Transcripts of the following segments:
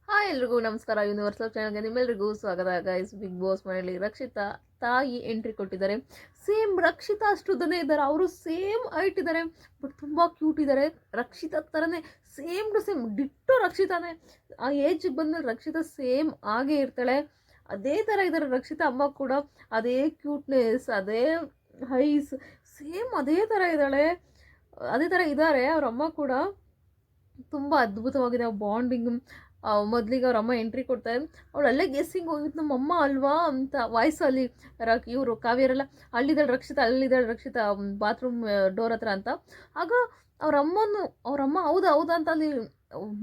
Hi ಎಲ್ರಿಗೂ ನಮಸ್ಕಾರ. Universal ಚಾನಲ್ಗೆ ನಿಮ್ಮೆಲ್ರಿಗೂ ಸ್ವಾಗತ. ಗೈಸ್, ಬಿಗ್ ಬಾಸ್ ಮನೆಯಲ್ಲಿ ರಕ್ಷಿತಾ ತಾಯಿ ಎಂಟ್ರಿ ಕೊಟ್ಟಿದ್ದಾರೆ. ಸೇಮ್ ರಕ್ಷಿತಾ ಅಷ್ಟು ಉದ್ದನೇ ಇದ್ದಾರೆ, ಅವರು ಸೇಮ್ ಹೈಟ್ ಇದ್ದಾರೆ, ಬಟ್ ತುಂಬ ಕ್ಯೂಟ್ ಇದ್ದಾರೆ. ರಕ್ಷಿತಾ ಥರನೇ ಸೇಮ್ ಟು ಸೇಮ್ ಡಿಟ್ಟೋ ರಕ್ಷಿತಾನೇ. ಆ ಏಜಿಗೆ ಬಂದಮೇಲೆ ರಕ್ಷಿತಾ ಸೇಮ್ ಆಗೇ ಇರ್ತಾಳೆ, ಅದೇ ಥರ ಇದ್ದಾರೆ. ರಕ್ಷಿತಾ ಅಮ್ಮ ಕೂಡ ಅದೇ ಕ್ಯೂಟ್ನೆಸ್, ಅದೇ ಹೈಸ್, ಸೇಮ್ ಅದೇ ಥರ ಇದ್ದಾಳೆ, ಅದೇ ಥರ ಇದ್ದಾರೆ. ಅವ್ರ ಅಮ್ಮ ಕೂಡ ತುಂಬ ಅದ್ಭುತವಾಗಿದೆ ಆ ಬಾಂಡಿಂಗ್. ಮೊದಲಿಗೆ ಅವ್ರ ಅಮ್ಮ ಎಂಟ್ರಿ ಕೊಡ್ತಾರೆ, ಅವಳು ಅಲ್ಲೇ ಗೆಸ್ಸಿಂಗ್ ಹೋಗಿತ್ತು, ನಮ್ಮಮ್ಮ ಅಲ್ವಾ ಅಂತ ವಾಯ್ಸಲ್ಲಿ ಇವರು ಕಾವ್ಯರೆಲ್ಲ ಅಲ್ಲಿದ್ದಾಳೆ ರಕ್ಷಿತಾ ಬಾತ್ರೂಮ್ ಡೋರ್ ಹತ್ರ ಅಂತ. ಆಗ ಅವ್ರಮ್ಮ ಹೌದಾ ಅಂತ ಅಲ್ಲಿ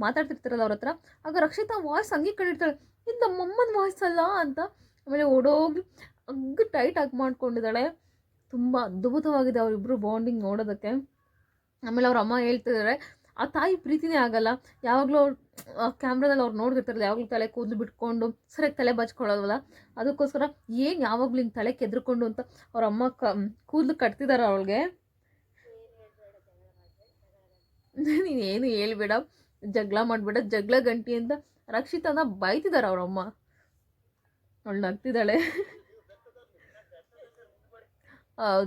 ಮಾತಾಡ್ತಿರ್ತಾರಲ್ಲ ಅವ್ರ ಹತ್ರ. ಆಗ ರಕ್ಷಿತಾ ವಾಯ್ಸ್ ಹಂಗೆ ಕಂಡಿರ್ತಾಳೆ, ಇದು ನಮ್ಮಮ್ಮನ ವಾಯ್ಸ್ ಅಲ್ಲ ಅಂತ. ಆಮೇಲೆ ಓಡೋಗಿ ಟೈಟ್ ಆಗಿ ಮಾಡ್ಕೊಂಡಿದ್ದಾಳೆ. ತುಂಬ ಅದ್ಭುತವಾಗಿದೆ ಅವರಿಬ್ಬರು ಬಾಂಡಿಂಗ್ ನೋಡೋದಕ್ಕೆ. ಆಮೇಲೆ ಅವ್ರ ಅಮ್ಮ ಹೇಳ್ತಿದ್ದಾರೆ, ಆ ತಾಯಿ ಪ್ರೀತಿನೇ ಆಗಲ್ಲ, ಯಾವಾಗಲೂ ಕ್ಯಾಮ್ರಾದಲ್ಲಿ ಅವ್ರು ನೋಡ್ತಿರ್ತಾರಲ್ಲ, ಯಾವಾಗಲೂ ತಲೆ ಕೂದಲು ಬಿಟ್ಕೊಂಡು ಸರಿಯಾಗಿ ತಲೆ ಬಚ್ಕೊಳ್ಳೋದಲ್ಲ, ಅದಕ್ಕೋಸ್ಕರ ಏನು ಯಾವಾಗಲೂ ಹಿಂಗೆ ತಲೆ ಕೆದ್ರಕೊಂಡು ಅಂತ ಅವ್ರ ಅಮ್ಮ ಕೂದಲು ಕಟ್ತಿದ್ದಾರೆ ಅವಳಿಗೆ. ನೀನೇನು ಹೇಳ್ಬೇಡ, ಜಗಳ ಮಾಡಬೇಡ, ಜಗಳ ಗಂಟಿ ಅಂತ ರಕ್ಷಿತಾನ ಬೈತಿದ್ದಾರೆ ಅವರಮ್ಮ. ಅವಳು ನಗ್ತಿದ್ದಾಳೆ.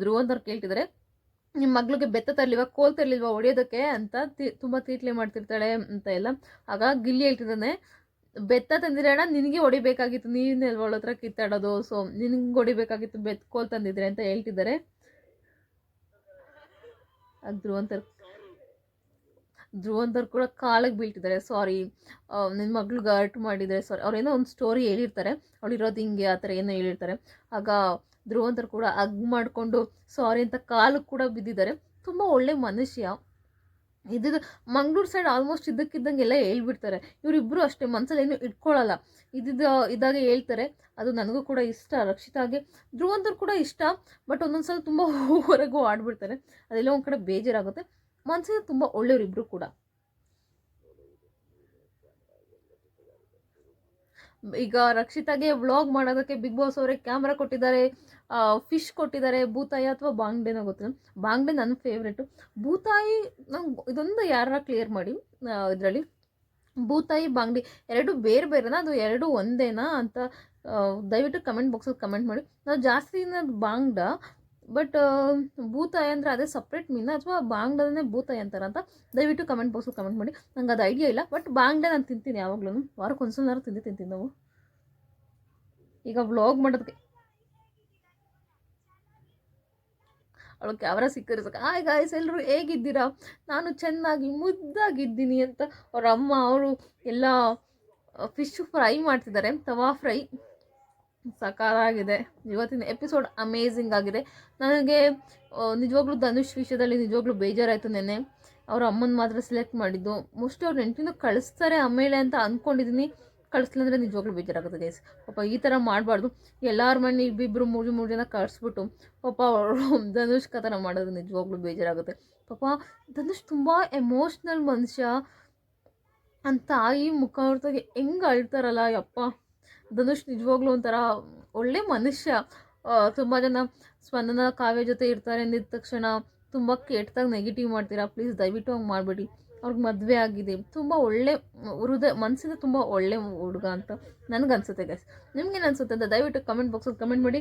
ಧ್ರುವಂತವ್ರು ಕೇಳ್ತಿದ್ದಾರೆ, ನಿಮ್ಮ ಮಗಳಿಗೆ ಬೆತ್ತ ತರಲಿಲ್ವ, ಕೋಲ್ ತರಲಿಲ್ವ ಹೊಡೆಯೋದಕ್ಕೆ ಅಂತ ತುಂಬ ತೀಟ್ಲೆ ಮಾಡ್ತಿರ್ತಾಳೆ ಅಂತ ಎಲ್ಲ. ಆಗ ಗಿಲ್ಲಿ ಹೇಳ್ತಿದ್ದಾನೆ, ಬೆತ್ತ ತಂದಿರೋಣ, ನಿನಗೆ ಹೊಡಿಬೇಕಾಗಿತ್ತು, ನೀನೇ ಅವಳ ಹತ್ರ ಕಿತ್ತಾಡೋದು, ಸೊ ನಿನಗೆ ಹೊಡಿಬೇಕಾಗಿತ್ತು, ಕೋಲ್ ತಂದಿದ್ರೆ ಅಂತ ಹೇಳ್ತಿದ್ದಾರೆ. ಧ್ರುವಂತರ್ ಕೂಡ ಕಾಲಿಗೆ ಬೀಳ್ತಿದ್ದಾರೆ, ಸಾರಿ ನಿನ್ನ ಮಗ್ಳಿಗೆ ಹರ್ಟ್ ಮಾಡಿದರೆ ಸಾರಿ. ಅವ್ರೇನೋ ಒಂದು ಸ್ಟೋರಿ ಹೇಳಿರ್ತಾರೆ, ಅವಳು ಇರೋದು ಹಿಂಗೆ ಆ ಥರ ಏನೋ ಹೇಳಿರ್ತಾರೆ. ಆಗ ಧ್ರುವಂತರು ಕೂಡ ಮಾಡಿಕೊಂಡು ಸಾರಿ ಅಂತ ಕಾಲು ಕೂಡ ಬಿದ್ದಿದ್ದಾರೆ. ತುಂಬ ಒಳ್ಳೆ ಮನುಷ್ಯ. ಇದ್ದಿದ್ದು ಮಂಗ್ಳೂರು ಸೈಡ್ ಆಲ್ಮೋಸ್ಟ್ ಇದ್ದಕ್ಕಿದ್ದಂಗೆಲ್ಲ ಹೇಳ್ಬಿಡ್ತಾರೆ. ಇವರಿಬ್ಬರು ಅಷ್ಟೇ, ಮನಸ್ಸಲ್ಲಿ ಏನು ಇಟ್ಕೊಳ್ಳಲ್ಲ, ಇದಾಗೆ ಹೇಳ್ತಾರೆ. ಅದು ನನಗೂ ಕೂಡ ಇಷ್ಟ, ರಕ್ಷಿತಾಗೆ. ಧ್ರುವಂತರು ಕೂಡ ಇಷ್ಟ, ಬಟ್ ಒಂದೊಂದ್ಸಲ ತುಂಬ ಹೊರಗೂ ಆಡ್ಬಿಡ್ತಾರೆ, ಅದೆಲ್ಲ ಒಂದು ಕಡೆ ಬೇಜಾರಾಗುತ್ತೆ. ಮನಸ್ಸಿಗೆ ತುಂಬ ಒಳ್ಳೆಯವರಿಬ್ಬರು ಕೂಡ. ಈಗ ರಕ್ಷಿತಾಗೆ ವ್ಲಾಗ್ ಮಾಡೋದಕ್ಕೆ ಬಿಗ್ ಬಾಸ್ ಅವರೇ ಕ್ಯಾಮ್ರಾ ಕೊಟ್ಟಿದ್ದಾರೆ, ಫಿಶ್ ಕೊಟ್ಟಿದ್ದಾರೆ, ಭೂತಾಯಿ ಅಥವಾ ಬಾಂಗ್ಡೆನೋ ಗೊತ್ತಿಲ್ಲ. ಬಾಂಗ್ಡೆ ನನ್ನ ಫೇವ್ರೇಟು. ಭೂತಾಯಿ ನಂಗೆ ಇದೊಂದು ಯಾರ ಕ್ಲಿಯರ್ ಮಾಡಿ, ಇದರಲ್ಲಿ ಭೂತಾಯಿ ಬಾಂಗ್ಡಿ ಎರಡು ಬೇರೆ ಬೇರೆನಾ, ಅದು ಎರಡು ಒಂದೇನಾ ಅಂತ ದಯವಿಟ್ಟು ಕಮೆಂಟ್ ಬಾಕ್ಸಲ್ಲಿ ಕಮೆಂಟ್ ಮಾಡಿ. ನಾವು ಜಾಸ್ತಿ ಬಾಂಗ್ಡ, ಬಟ್ ಭೂತಾಯಿ ಅಂದರೆ ಅದೇ ಸಪ್ರೇಟ್ ಮೀನ ಅಥವಾ ಬಾಂಗ್ಡನೇ ಭೂತಾಯಿ ಅಂತಾರಂತ ದಯವಿಟ್ಟು ಕಮೆಂಟ್ ಬಾಕ್ಸಲ್ಲಿ ಕಮೆಂಟ್ ಮಾಡಿ. ನಂಗೆ ಅದು ಐಡಿಯಾ ಇಲ್ಲ, ಬಟ್ ಬಾಂಗ್ಡೆ ನಾನು ತಿಂತೀನಿ ಯಾವಾಗ್ಲೂ, ವಾರಕ್ಕೆ ಒಂದ್ಸಲ ತಿಂತೀನಿ ನಾವು. ಈಗ ವ್ಲಾಗ್ ಮಾಡೋದಕ್ಕೆ ಅವಳು ಕ್ಯಾಮ್ರಾ ಸಿಕ್ಕರೆ ಸಾಕು, ಹಾಯ್ ಗಾಯ್ಸ್ ಎಲ್ಲರೂ ಹೇಗಿದ್ದೀರಾ, ನಾನು ಚೆನ್ನಾಗಿ ಮುದ್ದಾಗಿದ್ದೀನಿ ಅಂತ ಅವ್ರ ಅಮ್ಮ ಅವರು ಎಲ್ಲ ಫಿಶ್ ಫ್ರೈ ಮಾಡ್ತಿದ್ದಾರೆ, ತವಾ ಫ್ರೈ ಸಕಾಲಾಗಿದೆ. ಇವತ್ತಿನ ಎಪಿಸೋಡ್ ಅಮೇಝಿಂಗ್ ಆಗಿದೆ. ನನಗೆ ನಿಜವಾಗ್ಲೂ ಧನುಷ್ ವಿಷಯದಲ್ಲಿ ನಿಜವಾಗ್ಲೂ ಬೇಜಾರಾಯಿತು. ನೆನ್ನೆ ಅವ್ರ ಅಮ್ಮನ ಮಾತ್ರ ಸೆಲೆಕ್ಟ್ ಮಾಡಿದ್ದು, ಮೋಸ್ಟ್ಲಿ ಅವ್ರು ನೆಂಟಿನೂ ಕಳಿಸ್ತಾರೆ ಆಮೇಲೆ ಅಂತ ಅಂದ್ಕೊಂಡಿದ್ದೀನಿ. ಕಳಿಸ್ಲಂದ್ರೆ ನಿಜವಾಗ್ಲೂ ಬೇಜಾರಾಗುತ್ತೆ ಗೈಸ್. ಪಾಪ ಈ ಥರ ಮಾಡಬಾರ್ದು. ಎಲ್ಲರ ಮನೆ ಇಬ್ಬಿಬ್ಬರು ಮೂರು ಜನ ಕಳಿಸ್ಬಿಟ್ಟು ಪಾಪ ಅವರು ಧನುಷ್ ಥರ ಮಾಡೋದು ನಿಜವಾಗ್ಲೂ ಬೇಜಾರಾಗುತ್ತೆ. ಪಾಪ ಧನುಷ್ ತುಂಬ ಎಮೋಷ್ನಲ್ ಮನುಷ್ಯ. ಅಂತ ತಾಯಿ ಮುಖ ಹೊರತಾಗಿ ಹೆಂಗೆ ಅಳ್ತಾರಲ್ಲ ಯಪ್ಪ. ಧನುಷ್ ನಿಜವಾಗ್ಲೂ ಒಂಥರ ಒಳ್ಳೆ ಮನುಷ್ಯ. ತುಂಬ ಜನ ಸ್ಪಂದನ ಕಾವ್ಯ ಜೊತೆ ಇರ್ತಾರೆ ಅಂದಿದ್ದ ತಕ್ಷಣ ತುಂಬ ಕೆಟ್ಟದಾಗಿ ನೆಗೆಟಿವ್ ಮಾಡ್ತೀರಾ, ಪ್ಲೀಸ್ ದಯವಿಟ್ಟು ಹಂಗೆ ಮಾಡಬೇಡಿ. ಅವ್ರಿಗೆ ಮದುವೆ ಆಗಿದೆ, ತುಂಬ ಒಳ್ಳೆ ಮನಸ್ಸಿಂದ ತುಂಬ ಒಳ್ಳೆ ಹುಡುಗ ಅಂತ ನನಗನ್ಸುತ್ತೆ ಗೈಸ್. ನಿಮ್ಗೇನು ಅನಿಸುತ್ತೆ ಅಂತ ದಯವಿಟ್ಟು ಕಮೆಂಟ್ ಬಾಕ್ಸಲ್ಲಿ ಕಮೆಂಟ್ ಮಾಡಿ.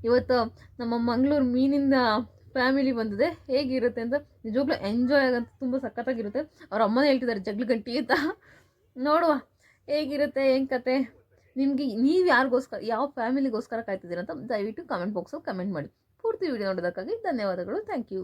ಇವತ್ತು ನಮ್ಮ ಮಂಗಳೂರು ಮೀನಿಂದ ಫ್ಯಾಮಿಲಿ ಬಂದಿದೆ, ಹೇಗಿರುತ್ತೆ ಅಂತ ನಿಜವಾಗ್ಲೂ ಎಂಜಾಯ್ ಆಗಂತ ತುಂಬ ಸಖತ್ತಾಗಿರುತ್ತೆ. ಅವ್ರ ಅಮ್ಮನೇ ಹೇಳ್ತಿದ್ದಾರೆ ಜಗ್ಲು ಗಂಟಿ ಅಂತ. ನೋಡುವ ಹೇಗಿರುತ್ತೆ ಏನು ಕತೆ. ನಿಮಗೆ ನೀವು ಯಾರಿಗೋಸ್ಕರ, ಯಾವ ಫ್ಯಾಮಿಲಿಗೋಸ್ಕರ ಕಾಯ್ತಿದ್ದೀರಂತ ದಯವಿಟ್ಟು ಕಮೆಂಟ್ ಬಾಕ್ಸಲ್ಲಿ ಕಮೆಂಟ್ ಮಾಡಿ. ಪೂರ್ತಿ ವಿಡಿಯೋ ನೋಡೋದಕ್ಕಾಗಿ ಧನ್ಯವಾದಗಳು. Thank you.